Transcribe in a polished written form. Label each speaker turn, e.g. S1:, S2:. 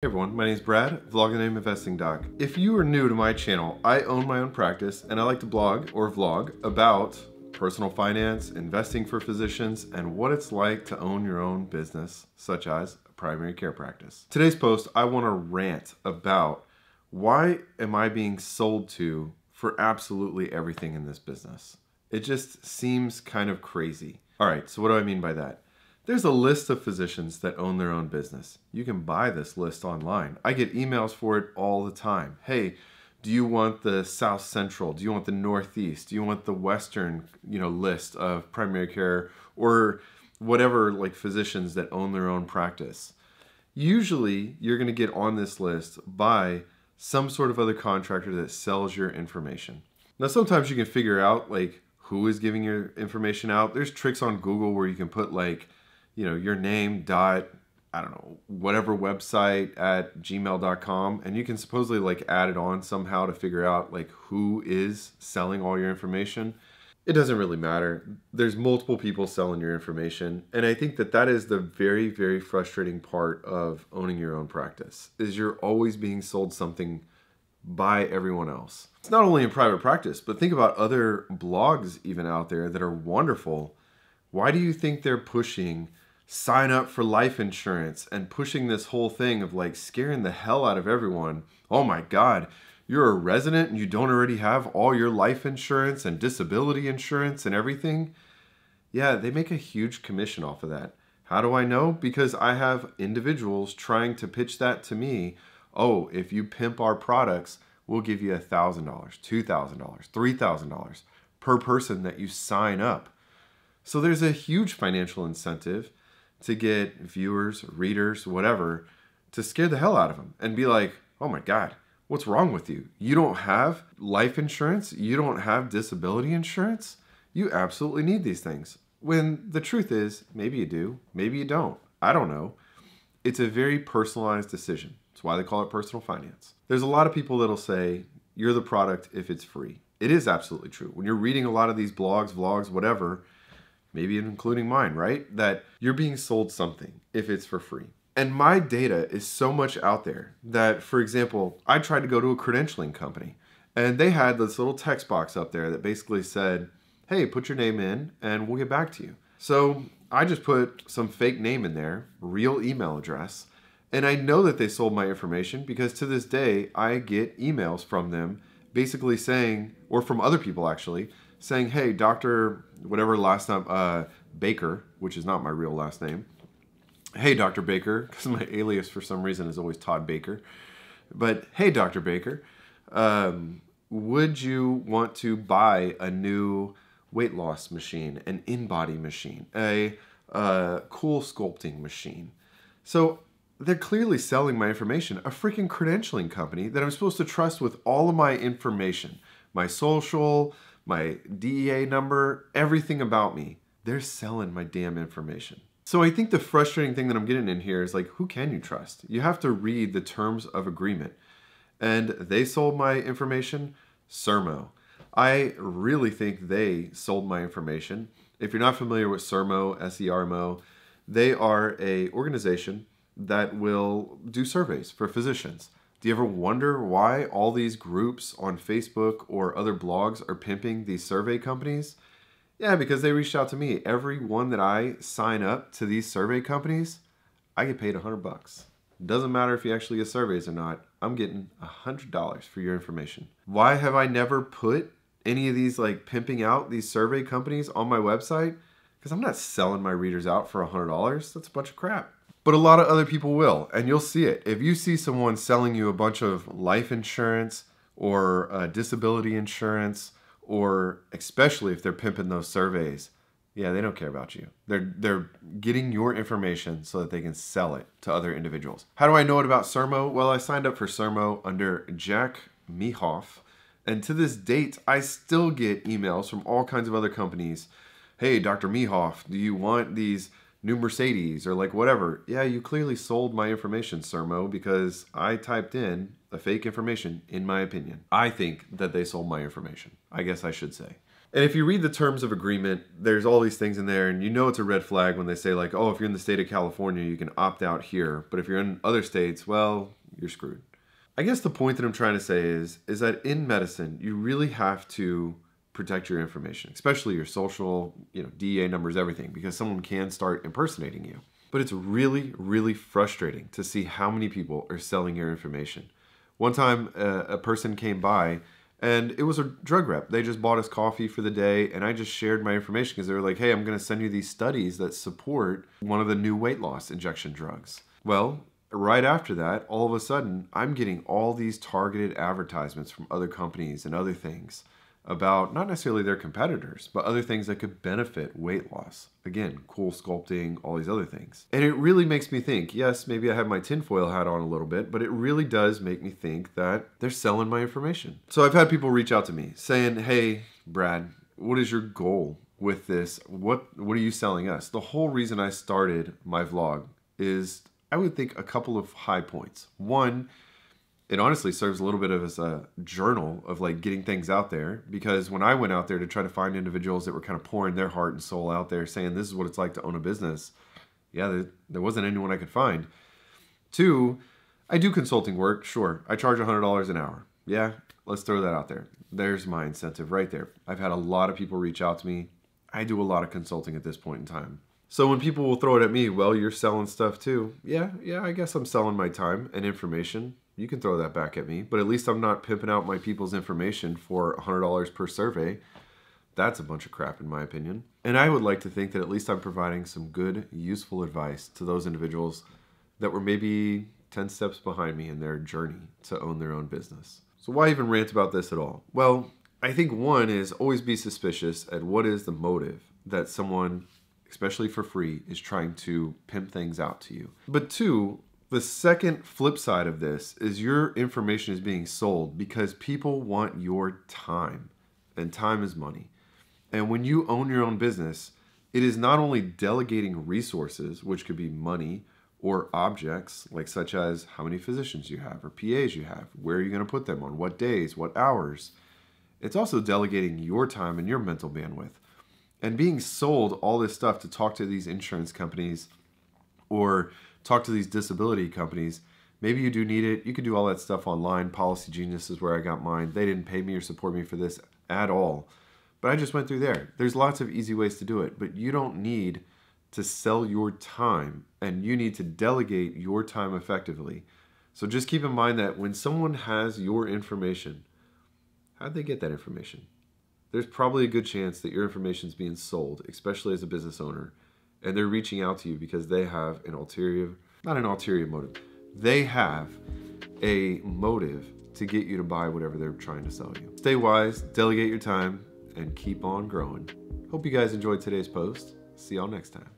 S1: Hey everyone, my name is Brad, vlog the name Investing Doc. If you are new to my channel, I own my own practice and I like to blog or vlog about personal finance, investing for physicians, and what it's like to own your own business, such as a primary care practice. Today's post, I want to rant about why am I being sold to for absolutely everything in this business. It just seems kind of crazy. All right, so what do I mean by that? There's a list of physicians that own their own business. You can buy this list online. I get emails for it all the time. Hey, do you want the South Central? Do you want the Northeast? Do you want the Western, list of primary care or whatever, like physicians that own their own practice? Usually, you're going to get on this list by some sort of other contractor that sells your information. Now, sometimes you can figure out like who is giving your information out. There's tricks on Google where you can put like your name dot, I don't know, whatever website at gmail.com, and you can supposedly like add it on somehow to figure out like who is selling all your information. It doesn't really matter. There's multiple people selling your information, and I think that that is the very, very frustrating part of owning your own practice, is you're always being sold something by everyone else. It's not only in private practice, but think about other blogs even out there that are wonderful. Why do you think they're pushing sign up for life insurance and pushing this whole thing of like scaring the hell out of everyone? Oh my God, you're a resident and you don't already have all your life insurance and disability insurance and everything? Yeah, they make a huge commission off of that. How do I know? Because I have individuals trying to pitch that to me. Oh, if you pimp our products, we'll give you $1,000, $2,000, $3,000 per person that you sign up. So there's a huge financial incentive to get viewers, readers, whatever, to scare the hell out of them and be like, oh my God, what's wrong with you? You don't have life insurance? You don't have disability insurance? You absolutely need these things. When the truth is, maybe you do, maybe you don't. I don't know. It's a very personalized decision. That's why they call it personal finance. There's a lot of people that'll say, you're the product if it's free. It is absolutely true. When you're reading a lot of these blogs, vlogs, whatever, maybe including mine, right? That you're being sold something if it's for free. And my data is so much out there that, for example, I tried to go to a credentialing company and they had this little text box up there that basically said, hey, put your name in and we'll get back to you. So I just put some fake name in there, real email address, and I know that they sold my information because to this day, I get emails from them basically saying, or from other people actually, saying, hey, Dr. whatever last name, Baker, which is not my real last name. Hey, Dr. Baker, because my alias for some reason is always Todd Baker. But hey, Dr. Baker, would you want to buy a new weight loss machine, an in-body machine, a cool sculpting machine? So they're clearly selling my information, a freaking credentialing company that I'm supposed to trust with all of my information, my social, my DEA number, everything about me. They're selling my damn information. So I think the frustrating thing that I'm getting in here is like, who can you trust? You have to read the terms of agreement. And they sold my information, Sermo. I really think they sold my information. If you're not familiar with Sermo, S-E-R-M-O, they are an organization that will do surveys for physicians. Do you ever wonder why all these groups on Facebook or other blogs are pimping these survey companies? Yeah, because they reached out to me. Every one that I sign up to these survey companies, I get paid $100. Doesn't matter if you actually get surveys or not. I'm getting $100 for your information. Why have I never put any of these like pimping out these survey companies on my website? Because I'm not selling my readers out for $100. That's a bunch of crap. But a lot of other people will, and you'll see it. If you see someone selling you a bunch of life insurance or disability insurance, or especially if they're pimping those surveys, yeah, they don't care about you. They're getting your information so that they can sell it to other individuals. How do I know it about Sermo? Well, I signed up for Sermo under Jack Mehoff, and to this date, I still get emails from all kinds of other companies. Hey, Dr. Mehoff, do you want these new Mercedes or like whatever? Yeah, you clearly sold my information, Sermo, because I typed in a fake information, in my opinion. I think that they sold my information. I guess I should say. And if you read the terms of agreement, there's all these things in there, and you know it's a red flag when they say like, oh, if you're in the state of California, you can opt out here. But if you're in other states, well, you're screwed. I guess the point that I'm trying to say is that in medicine, you really have to protect your information, especially your social, DEA numbers, everything, because someone can start impersonating you. But it's really, really frustrating to see how many people are selling your information. One time, a person came by, and it was a drug rep. They just bought us coffee for the day, and I just shared my information because they were like, hey, I'm going to send you these studies that support one of the new weight loss injection drugs. Well, right after that, all of a sudden, I'm getting all these targeted advertisements from other companies and other things about not necessarily their competitors, but other things that could benefit weight loss. Again, cool sculpting, all these other things. And it really makes me think, yes, maybe I have my tinfoil hat on a little bit, but it really does make me think that they're selling my information. So I've had people reach out to me saying, hey, Brad, what is your goal with this? What are you selling us? The whole reason I started my vlog is, I would think, a couple of high points. One, it honestly serves a little bit of as a journal of like getting things out there, because when I went out there to try to find individuals that were kind of pouring their heart and soul out there saying this is what it's like to own a business, yeah, there wasn't anyone I could find. Two, I do consulting work, sure. I charge $100 an hour. Yeah, let's throw that out there. There's my incentive right there. I've had a lot of people reach out to me. I do a lot of consulting at this point in time. So when people will throw it at me, well, you're selling stuff too. Yeah, I guess I'm selling my time and information. You can throw that back at me, but at least I'm not pimping out my people's information for $100 per survey. That's a bunch of crap in my opinion. And I would like to think that at least I'm providing some good, useful advice to those individuals that were maybe 10 steps behind me in their journey to own their own business. So why even rant about this at all? Well, I think one is always be suspicious at what is the motive that someone, especially for free, is trying to pimp things out to you. But two, the second flip side of this is your information is being sold because people want your time, and time is money. And when you own your own business, it is not only delegating resources, which could be money or objects, like such as how many physicians you have or PAs you have, where are you going to put them on what days, what hours. It's also delegating your time and your mental bandwidth. And being sold all this stuff to talk to these insurance companies or talk to these disability companies. Maybe you do need it. You can do all that stuff online. Policy Genius is where I got mine. They didn't pay me or support me for this at all. But I just went through there. There's lots of easy ways to do it, but you don't need to sell your time, and you need to delegate your time effectively. So just keep in mind that when someone has your information, how'd they get that information? There's probably a good chance that your information is being sold, especially as a business owner. And they're reaching out to you because they have an ulterior, not an ulterior motive. They have a motive to get you to buy whatever they're trying to sell you. Stay wise, delegate your time, and keep on growing. Hope you guys enjoyed today's post. See y'all next time.